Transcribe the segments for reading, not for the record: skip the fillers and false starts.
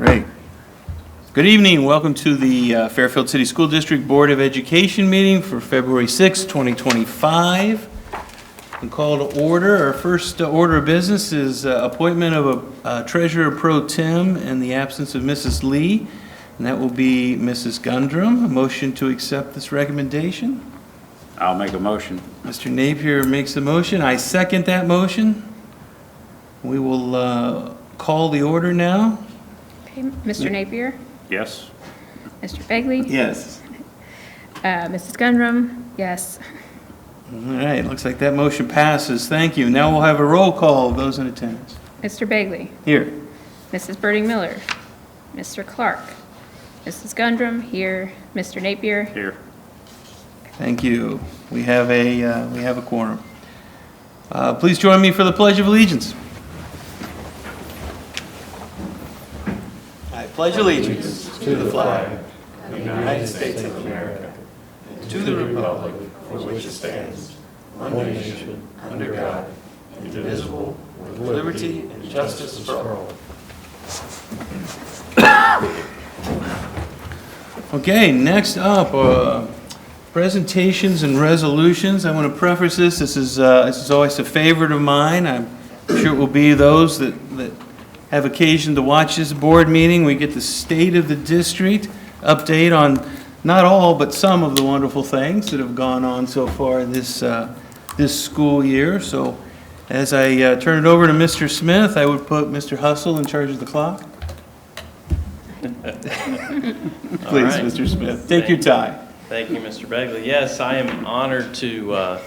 Great. Good evening. Welcome to the Fairfield City School District Board of Education meeting for February 6, 2025. We call to order. Our first order of business is appointment of a treasurer pro tem in the absence of Mrs. Lee, and that will be Mrs. Gundrum. A motion to accept this recommendation. I'll make a motion. Mr. Napier makes the motion. I second that motion. We will call the order now. Okay, Mr. Napier, Yes. Mr. Begley, Yes. Mrs. Gundrum, yes. All right, looks like that motion passes. Thank you. Now we'll have a roll call of those in attendance. Mr. Begley, Here. Mrs. Birding Miller, Mr. Clark, Mrs. Gundrum, here, Mr. Napier. Here. Thank you. We have a quorum. Please join me for the Pledge of Allegiance. I pledge allegiance to the flag of the United States of America and to the republic for which it stands, one nation, under God, indivisible, with liberty and justice for all. Okay, next up, presentations and resolutions. I want to preface this. This is always a favorite of mine. I'm sure it will be those that have occasion to watch this board meeting. We get the state of the district update on not all, but some of the wonderful things that have gone on so far this school year. So as I turn it over to Mr. Smith, I would put Mr. Hustle in charge of the clock. Please, right. Mr. Smith, take your time. Thank you, Mr. Begley. Yes, I am honored to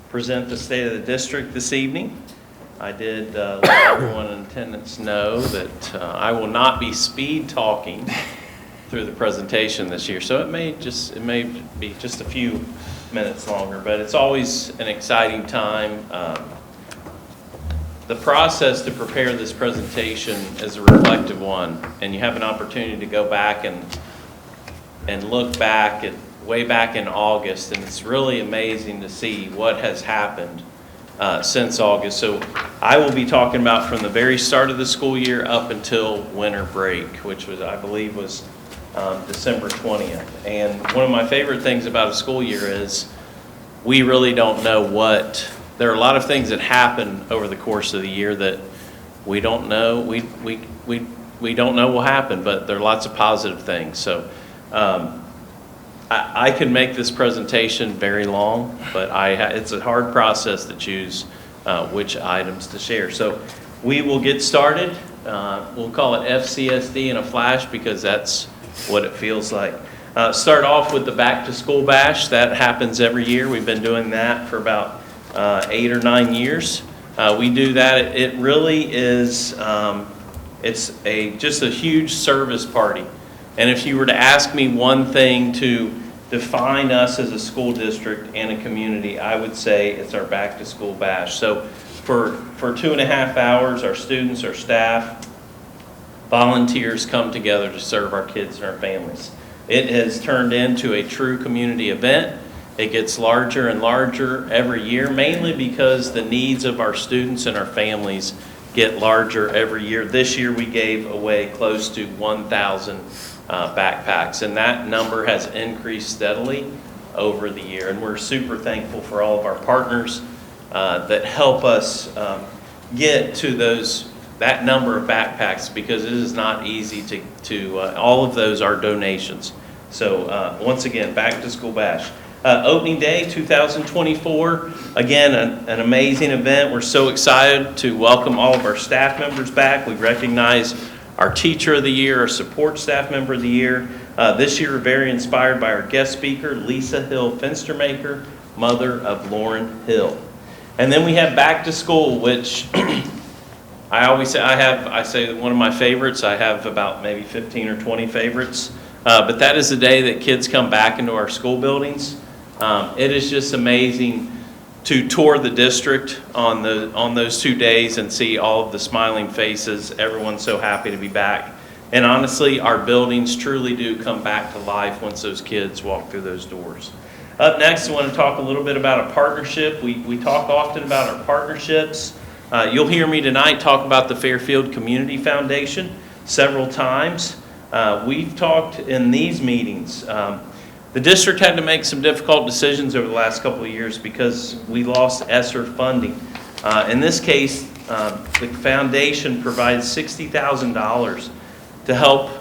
present the state of the district this evening. I did let everyone in attendance know that I will not be speed talking through the presentation this year, so it may be just a few minutes longer, but it's always an exciting time. The process to prepare this presentation is a reflective one, and you have an opportunity to go back and look back at way back in August, and it's really amazing to see what has happened since August. So I will be talking about from the very start of the school year up until winter break, which was, I believe, was December 20th. And one of my favorite things about a school year is we really don't know there are a lot of things that happen over the course of the year that we don't know. We don't know will happen, but there are lots of positive things. So I can make this presentation very long, but it's a hard process to choose which items to share. So we will get started. We'll call it FCSD in a flash because that's what it feels like. Start off with the Back to School Bash. That happens every year. We've been doing that for about 8 or 9 years. We do that. It really is, it's just a huge service party. And if you were to ask me one thing to define us as a school district and a community, I would say it's our Back to School Bash. So for 2.5 hours, our students, our staff, volunteers come together to serve our kids and our families. It has turned into a true community event. It gets larger and larger every year, mainly because the needs of our students and our families get larger every year. This year we gave away close to 1,000 backpacks, and that number has increased steadily over the year. And we're super thankful for all of our partners that help us get to that number of backpacks, because it is not easy to all of those are donations. So once again, Back to School Bash. Opening Day 2024, again, an amazing event. We're so excited to welcome all of our staff members back. We recognize our Teacher of the Year, our Support Staff Member of the Year. This year, we're very inspired by our guest speaker, Lisa Hill Fenstermaker, mother of Lauren Hill. And then we have Back to School, which I always say, I say one of my favorites. I have about maybe 15 or 20 favorites. But that is the day that kids come back into our school buildings. It is just amazing to tour the district on those 2 days and see all of the smiling faces. Everyone's so happy to be back. And honestly, our buildings truly do come back to life once those kids walk through those doors. Up next, I want to talk a little bit about a partnership. We talk often about our partnerships. You'll hear me tonight talk about the Fairfield Community Foundation. several times. We've talked in these meetings. The district had to make some difficult decisions over the last couple of years because we lost ESSER funding. In this case, the foundation provides $60,000 to help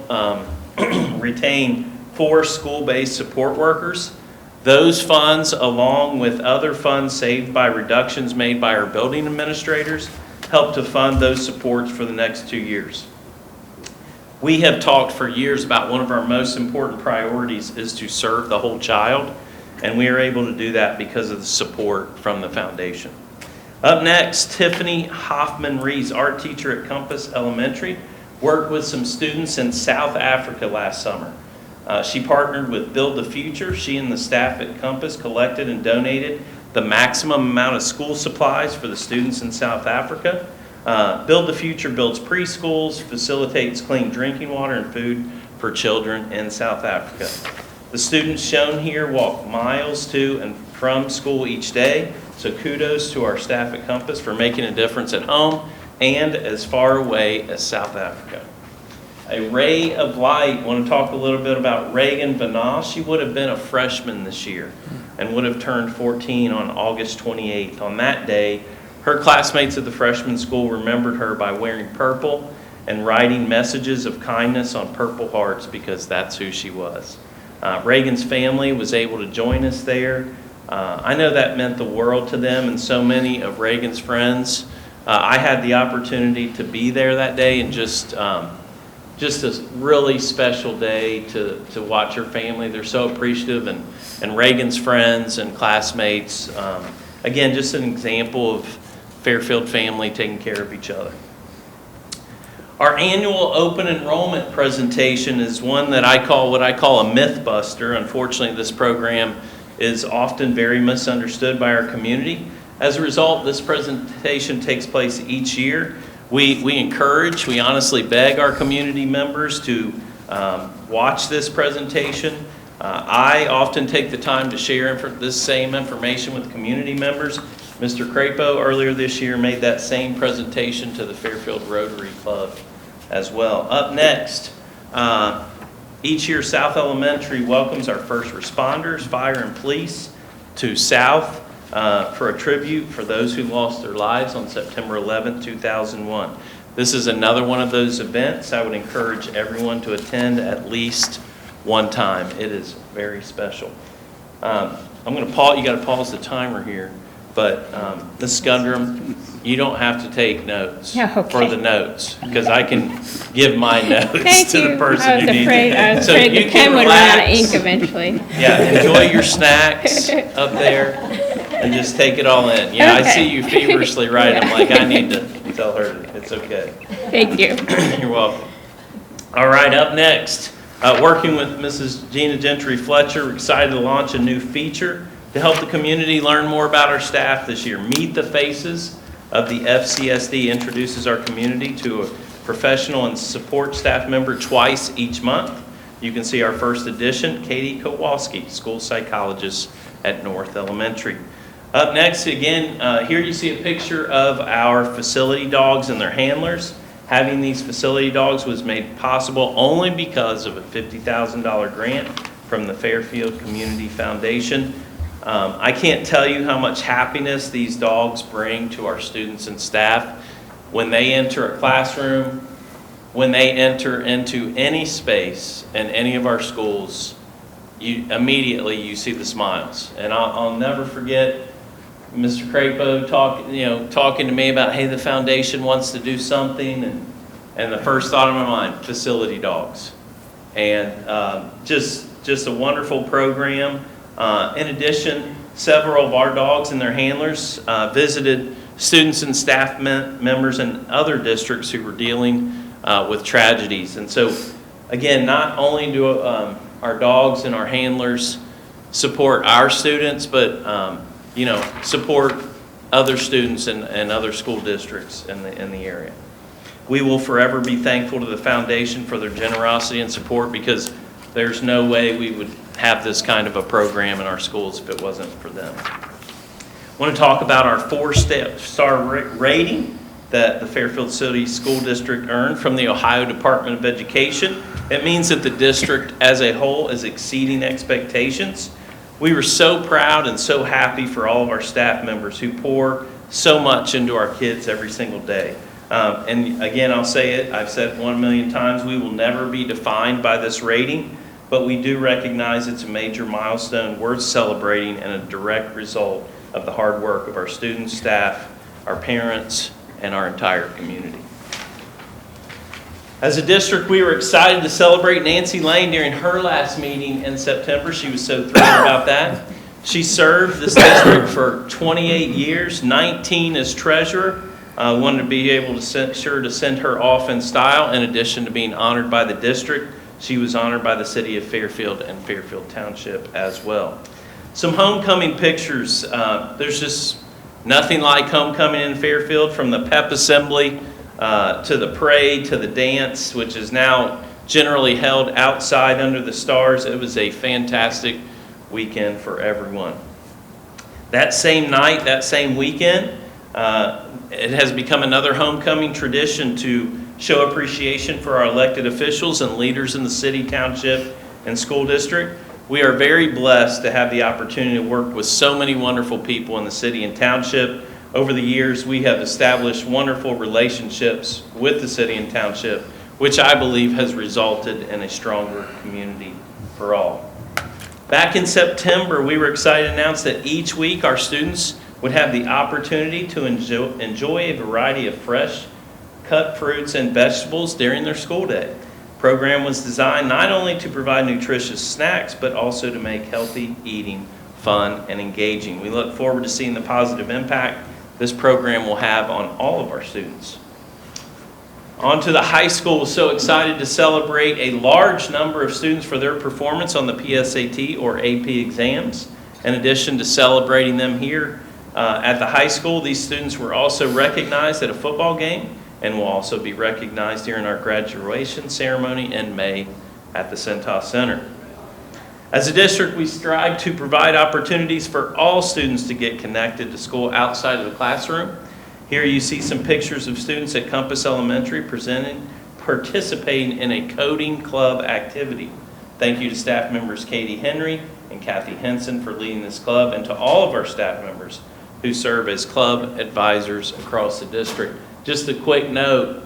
retain 4 school-based support workers. Those funds, along with other funds saved by reductions made by our building administrators, help to fund those supports for the next 2 years. We have talked for years about one of our most important priorities is to serve the whole child, and we are able to do that because of the support from the foundation. Up next, Tiffany Hoffman-Rees, art teacher at Compass Elementary, worked with some students in South Africa last summer. She partnered with Build the Future. She and the staff at Compass collected and donated the maximum amount of school supplies for the students in South Africa. Build the Future builds preschools, facilitates clean drinking water and food for children in South Africa. The students shown here walk miles to and from school each day, so kudos to our staff at Compass for making a difference at home and as far away as South Africa. A ray of light. I want to talk a little bit about Reagan Vanah. She would have been a freshman this year and would have turned 14 on August 28th. On that day, her classmates at the freshman school remembered her by wearing purple and writing messages of kindness on purple hearts because that's who she was. Reagan's family was able to join us there. I know that meant the world to them and so many of Reagan's friends. I had the opportunity to be there that day and just a really special day to watch her family. They're so appreciative, and Reagan's friends and classmates. Again, just an example of Fairfield family taking care of each other. Our annual open enrollment presentation is one that I call what I call a myth buster. Unfortunately, this program is often very misunderstood by our community. As a result, this presentation takes place each year. We encourage, we honestly beg our community members to watch this presentation. I often take the time to share this same information with community members. Mr. Crapo earlier this year made that same presentation to the Fairfield Rotary Club as well. Up next, each year South Elementary welcomes our first responders, fire and police, to South for a tribute for those who lost their lives on September 11, 2001. This is another one of those events I would encourage everyone to attend at least one time. It is very special. I'm going to pause. You got to pause the timer here. But Ms. Gundrum, you don't have to take notes for the notes because I can give my notes to the person who needs it. I was afraid the pen would run out of ink eventually. Yeah, enjoy your snacks up there and just take it all in. Yeah, Okay. I see you feverishly writing. I'm like, I need to tell her it's okay. Thank you. You're welcome. All right, up next, working with Mrs. Gina Gentry Fletcher, we're excited to launch a new feature to help the community learn more about our staff this year. Meet the Faces of the FCSD introduces our community to a professional and support staff member twice each month. You can see our first edition, Katie Kowalski, school psychologist at North Elementary. Up next, again, here you see a picture of our facility dogs and their handlers. Having these facility dogs was made possible only because of a $50,000 grant from the Fairfield Community Foundation. I can't tell you how much happiness these dogs bring to our students and staff. When they enter a classroom, when they enter into any space in any of our schools, you see the smiles. And I'll never forget Mr. Crapo talking to me about, hey, the foundation wants to do something, and the first thought in my mind, facility dogs. And just a wonderful program. In addition, several of our dogs and their handlers visited students and staff members in other districts who were dealing with tragedies. And so, again, not only do our dogs and our handlers support our students, but support other students and other school districts in the area. We will forever be thankful to the foundation for their generosity and support because there's no way we would have this kind of a program in our schools if it wasn't for them. I want to talk about our 4-star rating that the Fairfield City School District earned from the Ohio Department of Education. It means that the district as a whole is exceeding expectations. We were so proud and so happy for all of our staff members who pour so much into our kids every single day. And again, I'll say it, I've said it 1 million times, we will never be defined by this rating, but we do recognize it's a major milestone worth celebrating and a direct result of the hard work of our students, staff, our parents, and our entire community. As a district, we were excited to celebrate Nancy Lane during her last meeting in September. She was so thrilled about that. She served this district for 28 years, 19 as treasurer. Wanted to be able to send her off in style. In addition to being honored by the district, she was honored by the city of Fairfield and Fairfield Township as well. Some homecoming pictures. There's just nothing like homecoming in Fairfield, from the pep assembly to the parade to the dance, which is now generally held outside under the stars. It was a fantastic weekend for everyone. That same night, that same weekend, it has become another homecoming tradition to show appreciation for our elected officials and leaders in the city, township, and school district. We are very blessed to have the opportunity to work with so many wonderful people in the city and township. Over the years, we have established wonderful relationships with the city and township, which I believe has resulted in a stronger community for all. Back in September, we were excited to announce that each week our students would have the opportunity to enjoy a variety of fresh cut fruits and vegetables during their school day. The program was designed not only to provide nutritious snacks, but also to make healthy eating fun and engaging. We look forward to seeing the positive impact this program will have on all of our students. On to the high school. So excited to celebrate a large number of students for their performance on the PSAT or AP exams. In addition to celebrating them here at the high school, these students were also recognized at a football game and will also be recognized during our graduation ceremony in May at the Centos Center. As a district, we strive to provide opportunities for all students to get connected to school outside of the classroom. Here you see some pictures of students at Compass Elementary participating in a coding club activity. Thank you to staff members Katie Henry and Kathy Henson for leading this club, and to all of our staff members who serve as club advisors across the district. Just a quick note,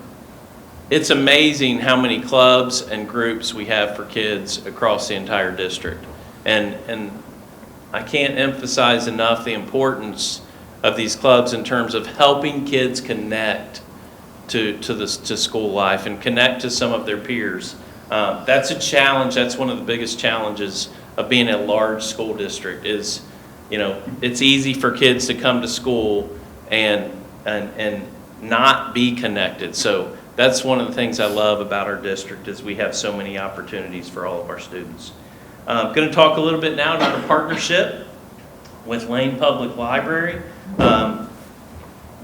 it's amazing how many clubs and groups we have for kids across the entire district. And I can't emphasize enough the importance of these clubs in terms of helping kids connect to school life and connect to some of their peers. That's a challenge. That's one of the biggest challenges of being a large school district is, it's easy for kids to come to school and not be connected. So that's one of the things I love about our district is we have so many opportunities for all of our students. I'm going to talk a little bit now about a partnership with Lane Public Library.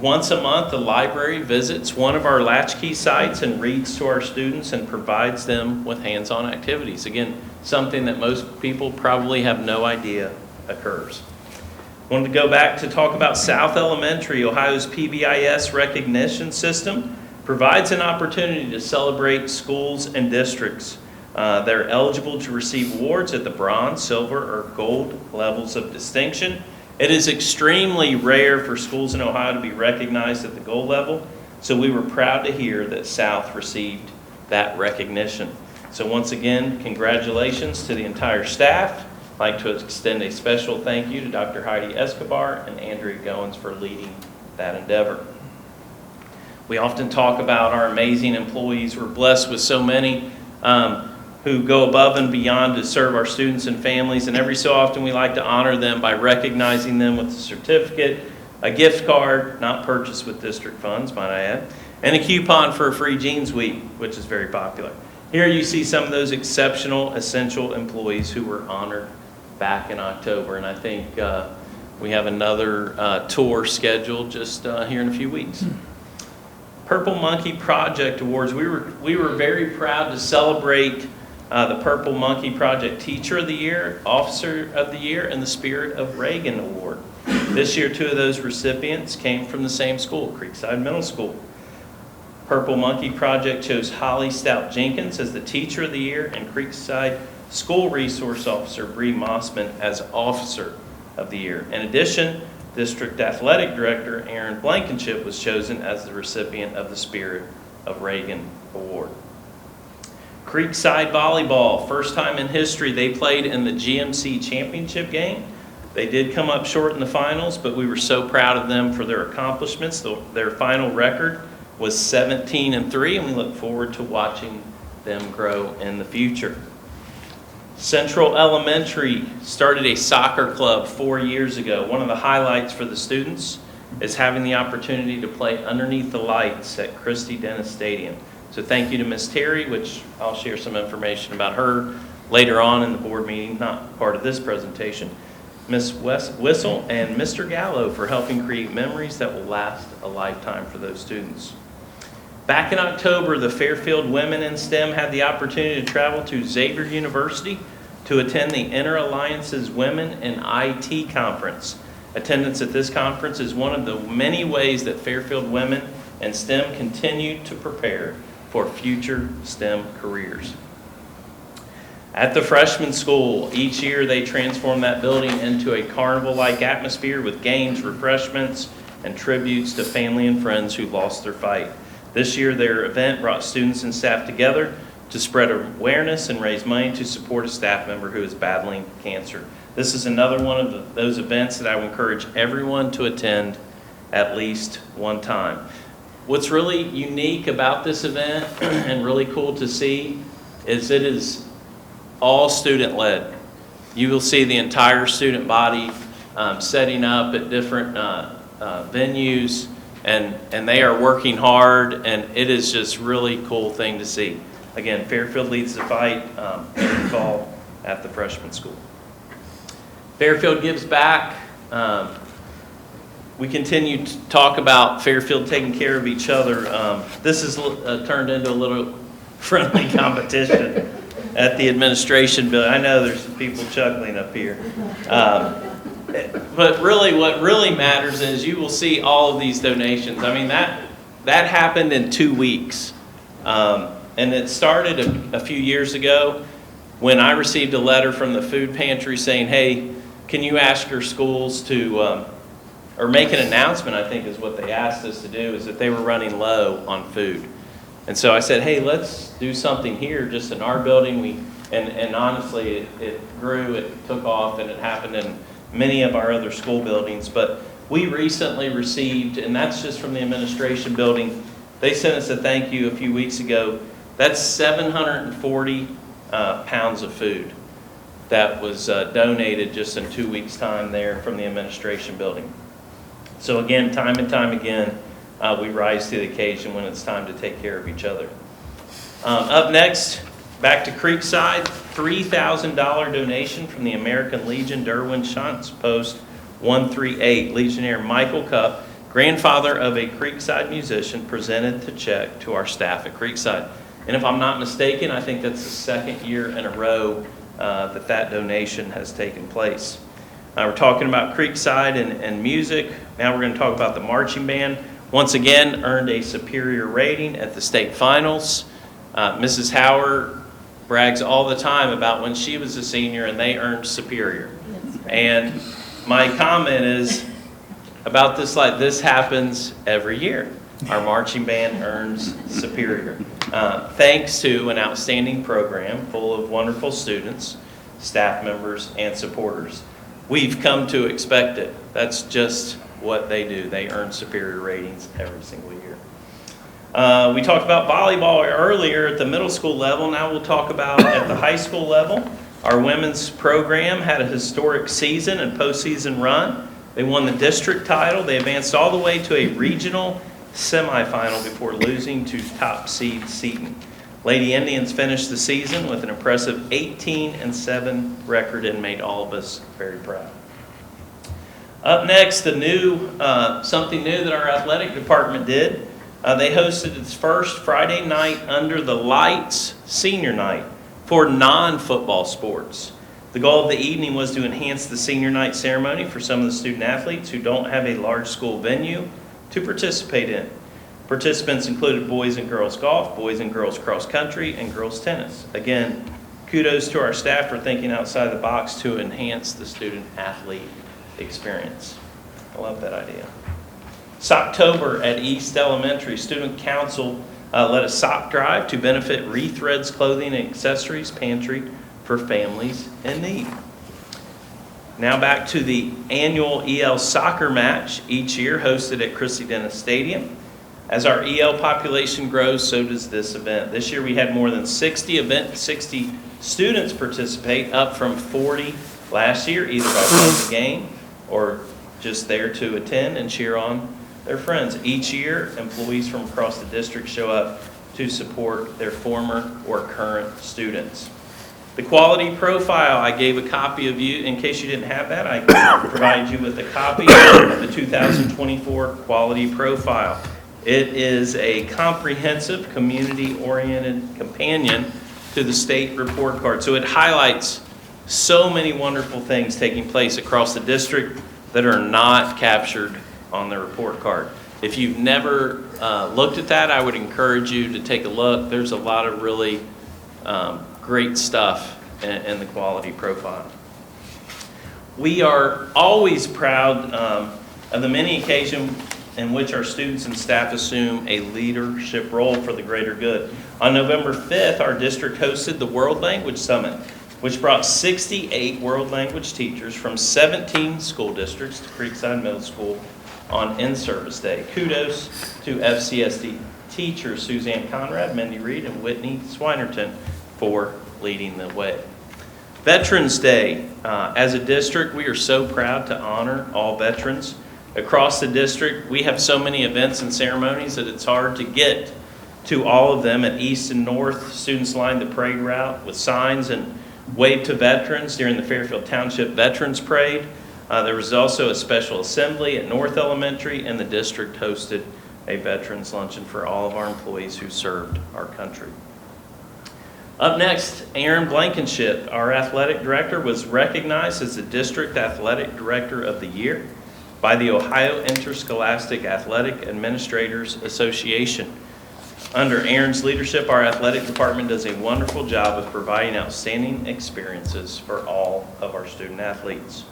Once a month, the library visits one of our latchkey sites and reads to our students and provides them with hands-on activities. Again, something that most people probably have no idea occurs. Wanted to go back to talk about South Elementary. Ohio's PBIS recognition system provides an opportunity to celebrate schools and districts. They're eligible to receive awards at the bronze, silver, or gold levels of distinction. It is extremely rare for schools in Ohio to be recognized at the gold level, so we were proud to hear that South received that recognition. So once again, congratulations to the entire staff. I'd like to extend a special thank you to Dr. Heidi Escobar and Andrea Goins for leading that endeavor. We often talk about our amazing employees. We're blessed with so many who go above and beyond to serve our students and families, and every so often we like to honor them by recognizing them with a certificate, a gift card, not purchased with district funds, might I add, and a coupon for a free Jeans Week, which is very popular. Here you see some of those exceptional, essential employees who were honored back in October, and I think we have another tour scheduled just here in a few weeks. Purple Monkey Project Awards. We were very proud to celebrate the Purple Monkey Project Teacher of the Year, Officer of the Year, and the Spirit of Reagan Award. This year, 2 of those recipients came from the same school, Creekside Middle School. Purple Monkey Project chose Holly Stout Jenkins as the Teacher of the Year and Creekside School Resource Officer Bree Mossman as Officer of the Year. In addition, District Athletic Director Aaron Blankenship was chosen as the recipient of the Spirit of Reagan Award. Creekside Volleyball, first time in history they played in the GMC Championship game. They did come up short in the finals, but we were so proud of them for their accomplishments. Their final record was 17-3, and we look forward to watching them grow in the future. Central Elementary started a soccer club 4 years ago. One of the highlights for the students is having the opportunity to play underneath the lights at Christie Dennis Stadium. So thank you to Miss Terry, which I'll share some information about her later on in the board meeting, not part of this presentation. Ms. Whistle and Mr. Gallo for helping create memories that will last a lifetime for those students. Back in October, the Fairfield Women in STEM had the opportunity to travel to Xavier University to attend the Inter-Alliance's Women in IT Conference. Attendance at this conference is one of the many ways that Fairfield women in STEM continue to prepare for future STEM careers. At the freshman school, each year they transform that building into a carnival-like atmosphere with games, refreshments, and tributes to family and friends who lost their fight. This year, their event brought students and staff together to spread awareness and raise money to support a staff member who is battling cancer. This is another one of those events that I would encourage everyone to attend at least one time. What's really unique about this event and really cool to see is it is all student-led. You will see the entire student body setting up at different venues, and they are working hard, and it is just really cool thing to see. Again, Fairfield leads the fight every fall at the freshman school. Fairfield gives back. We continue to talk about Fairfield taking care of each other. This has turned into a little friendly competition at the administration building. I know there's some people chuckling up here. But really, what really matters is you will see all of these donations. I mean, that happened in 2 weeks. And it started a few years ago when I received a letter from the food pantry saying, hey, can you ask your schools to, or make an announcement, I think is what they asked us to do, is that they were running low on food. And so I said, hey, let's do something here just in our building. And honestly, it grew, it took off, and it happened in many of our other school buildings. But we recently received, and that's just from the administration building, they sent us a thank you a few weeks ago. That's 740 pounds of food that was donated just in 2 weeks' time there from the administration building. So again, time and time again, we rise to the occasion when it's time to take care of each other. Up next, back to Creekside, $3,000 donation from the American Legion Derwin Shantz Post 138. Legionnaire Michael Cupp, grandfather of a Creekside musician, presented the check to our staff at Creekside. And if I'm not mistaken, I think that's the second year in a row that donation has taken place. We're talking about Creekside and music. Now we're going to talk about the marching band. Once again, earned a superior rating at the state finals. Mrs. Howard brags all the time about when she was a senior and they earned superior. And my comment is about this, like this happens every year. Our marching band earns superior. Thanks to an outstanding program full of wonderful students, staff members, and supporters. We've come to expect it. That's just what they do. They earn superior ratings every single year. We talked about volleyball earlier at the middle school level. Now we'll talk about at the high school level. Our women's program had a historic season and postseason run. They won the district title. They advanced all the way to a regional semifinal before losing to top seed Seton. Lady Indians finished the season with an impressive 18-7 record and made all of us very proud. Up next, something new that our athletic department did. They hosted its first Friday night under the lights senior night for non-football sports. The goal of the evening was to enhance the senior night ceremony for some of the student athletes who don't have a large school venue to participate in. Participants included boys and girls golf, boys and girls cross country, and girls tennis. Again, kudos to our staff for thinking outside the box to enhance the student-athlete experience. I love that idea. Socktober at East Elementary, Student Council led a sock drive to benefit Rethreads Clothing and Accessories Pantry for families in need. Now back to the annual EL soccer match, each year hosted at Christie Dennis Stadium. As our EL population grows, so does this event. This year we had more than 60 students participate, up from 40 last year, either by playing the game or just there to attend and cheer on their friends. Each year, employees from across the district show up to support their former or current students. The quality profile, I gave a copy of you, in case you didn't have that, I provided you with a copy of the 2024 quality profile. It is a comprehensive, community-oriented companion to the state report card. So it highlights so many wonderful things taking place across the district that are not captured on the report card. If you've never looked at that, I would encourage you to take a look. There's a lot of really great stuff in the quality profile. We are always proud of the many occasions in which our students and staff assume a leadership role for the greater good. On November 5th, our district hosted the World Language Summit, which brought 68 world language teachers from 17 school districts to Creekside Middle School on in-service day. Kudos to FCSD teachers Suzanne Conrad, Mindy Reed, and Whitney Swinerton for leading the way. Veterans Day. As a district, we are so proud to honor all veterans. Across the district, we have so many events and ceremonies that it's hard to get to all of them. At East and North, students lined the parade route with signs and waved to veterans during the Fairfield Township Veterans Parade. There was also a special assembly at North Elementary, and the district hosted a veterans luncheon for all of our employees who served our country. Up next, Aaron Blankenship, our athletic director, was recognized as the District Athletic Director of the Year by the Ohio Interscholastic Athletic Administrators Association. Under Aaron's leadership, our athletic department does a wonderful job of providing outstanding experiences for all of our student athletes.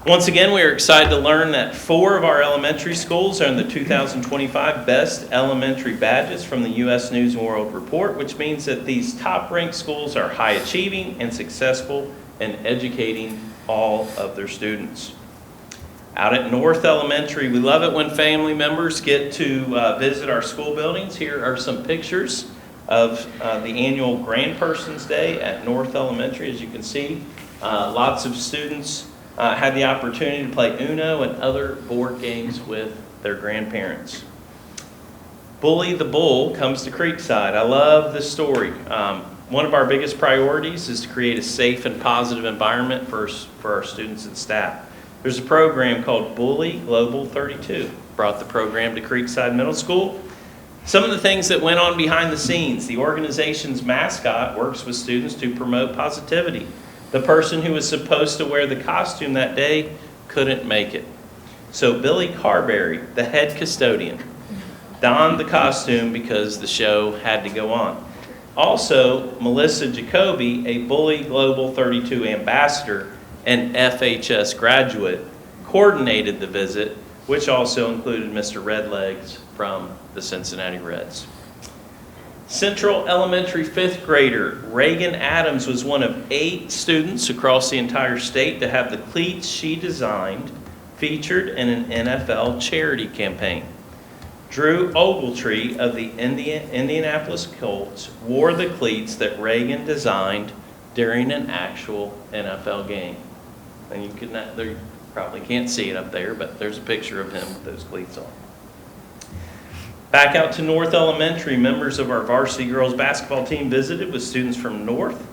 Once again, we are excited to learn that 4 of our elementary schools earned the 2025 Best Elementary Badges from the U.S. News & World Report, which means that these top-ranked schools are high-achieving and successful in educating all of their students. Out at North Elementary, we love it when family members get to visit our school buildings. Here are some pictures of the annual Grand Persons Day at North Elementary. As you can see, lots of students had the opportunity to play Uno and other board games with their grandparents. Bully the Bull comes to Creekside. I love this story. One of our biggest priorities is to create a safe and positive environment for our students and staff. There's a program called Bully Global 32. Brought the program to Creekside Middle School. Some of the things that went on behind the scenes: the organization's mascot works with students to promote positivity. The person who was supposed to wear the costume that day couldn't make it. So Billy Carberry, the head custodian, donned the costume because the show had to go on. Also, Melissa Jacoby, a Bully Global 32 ambassador and FHS graduate, coordinated the visit, which also included Mr. Redlegs from the Cincinnati Reds. Central Elementary 5th grader Reagan Adams was one of 8 students across the entire state to have the cleats she designed featured in an NFL charity campaign. Drew Ogletree of the Indianapolis Colts wore the cleats that Reagan designed during an actual NFL game. And you probably can't see it up there, but there's a picture of him with those cleats on. Back out to North Elementary, members of our varsity girls basketball team visited with students from North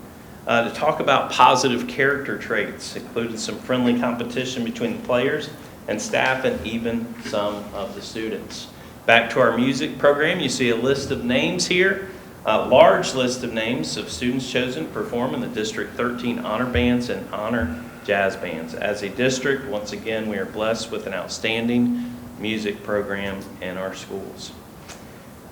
to talk about positive character traits, including some friendly competition between the players and staff and even some of the students. Back to our music program, you see a list of names here, a large list of names of students chosen to perform in the District 13 honor bands and honor jazz bands. As a district, once again, we are blessed with an outstanding music program in our schools.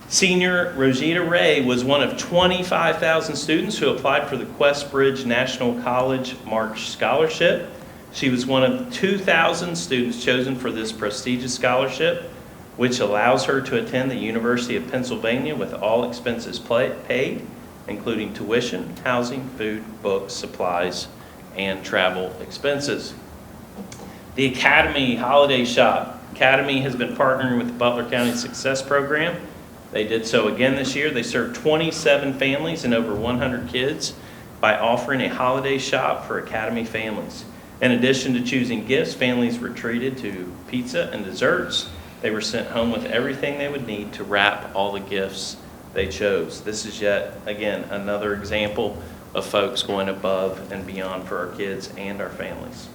Senior Rosita Ray was one of 25,000 students who applied for the Questbridge National College March Scholarship. She was one of 2,000 students chosen for this prestigious scholarship, which allows her to attend the University of Pennsylvania with all expenses paid, including tuition, housing, food, books, supplies, and travel expenses. The Academy Holiday Shop. Academy has been partnering with the Butler County Success Program. They did so again this year. They served 27 families and over 100 kids by offering a holiday shop for Academy families. In addition to choosing gifts, families were treated to pizza and desserts. They were sent home with everything they would need to wrap all the gifts they chose. This is yet, again, another example of folks going above and beyond for our kids and our families.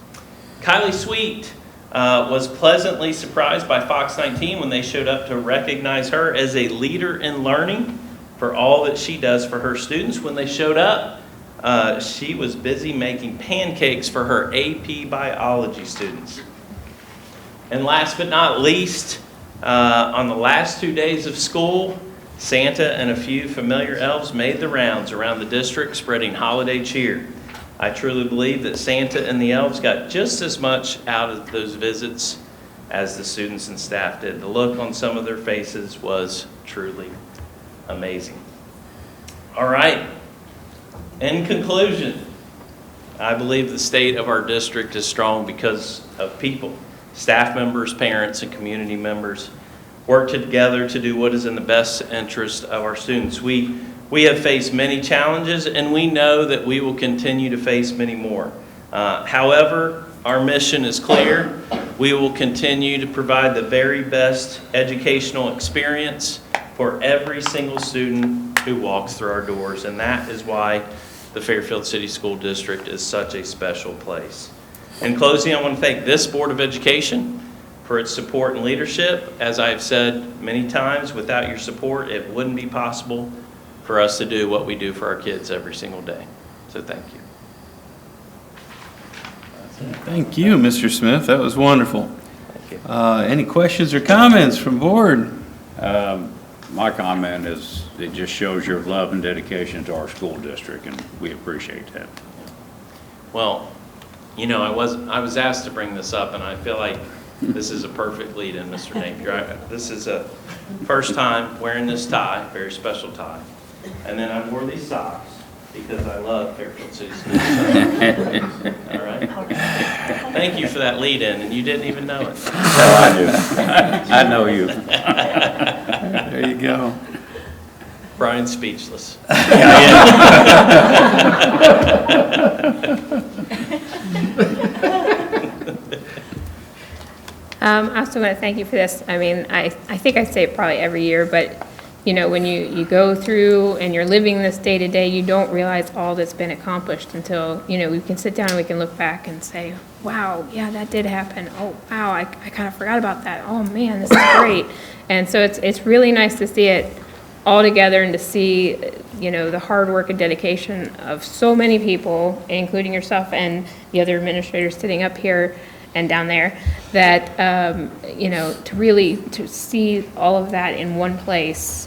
Kylie Sweet was pleasantly surprised by Fox 19 when they showed up to recognize her as a leader in learning for all that she does for her students. When they showed up, she was busy making pancakes for her AP Biology students. And last but not least, on the last 2 days of school, Santa and a few familiar elves made the rounds around the district spreading holiday cheer. I truly believe that Santa and the elves got just as much out of those visits as the students and staff did. The look on some of their faces was truly amazing. All right. In conclusion, I believe the state of our district is strong because of people. Staff members, parents, and community members work together to do what is in the best interest of our students. We have faced many challenges, and we know that we will continue to face many more. However, our mission is clear. We will continue to provide the very best educational experience for every single student who walks through our doors, and that is why the Fairfield City School District is such a special place. In closing, I want to thank this Board of Education for its support and leadership. As I've said many times, without your support, it wouldn't be possible for us to do what we do for our kids every single day. So thank you. Thank you, Mr. Smith. That was wonderful. Thank you. Any questions or comments from board? My comment is it just shows your love and dedication to our school district, and we appreciate that. Well, you know, I was asked to bring this up, and I feel like this is a perfect lead-in, Mr. Napier. This is a first time wearing this tie, very special tie. And then I wore these socks because I love Fairfield City Schools. All right? Thank you for that lead-in, and you didn't even know it. No, I do. I know you. There you go. Brian's speechless. I also want to thank you for this. I mean, I think I say it probably every year, but you know, when you go through and you're living this day to day, you don't realize all that's been accomplished until, you know, we can sit down and we can look back and say, wow, yeah, that did happen. Oh, wow, I kind of forgot about that. Oh man, this is great. And so it's really nice to see it all together and to see, you know, the hard work and dedication of so many people, including yourself and the other administrators sitting up here and down there, that, you know, to see all of that in one place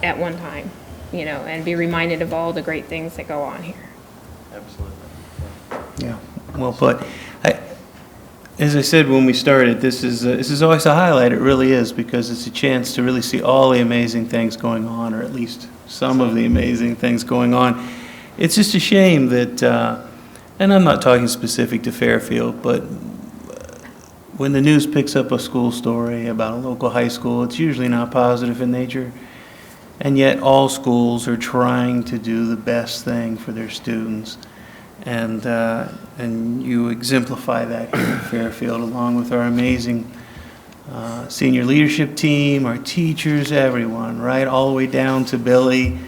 at one time, you know, and be reminded of all the great things that go on here. Absolutely. Yeah, well put. As I said when we started, this is always a highlight. It really is, because it's a chance to really see all the amazing things going on, or at least some of the amazing things going on. It's just a shame that, and I'm not talking specific to Fairfield, but when the news picks up a school story about a local high school, it's usually not positive in nature. And yet all schools are trying to do the best thing for their students. And you exemplify that here at Fairfield, along with our amazing senior leadership team, our teachers, everyone, right? All the way down to Billy,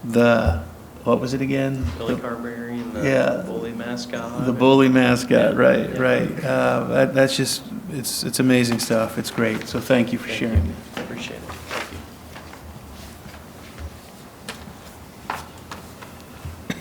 what was it again? Billy Carberry and Yeah. the bully mascot. The bully mascot, right, right. That's just, it's amazing stuff. It's great. So thank you for sharing it.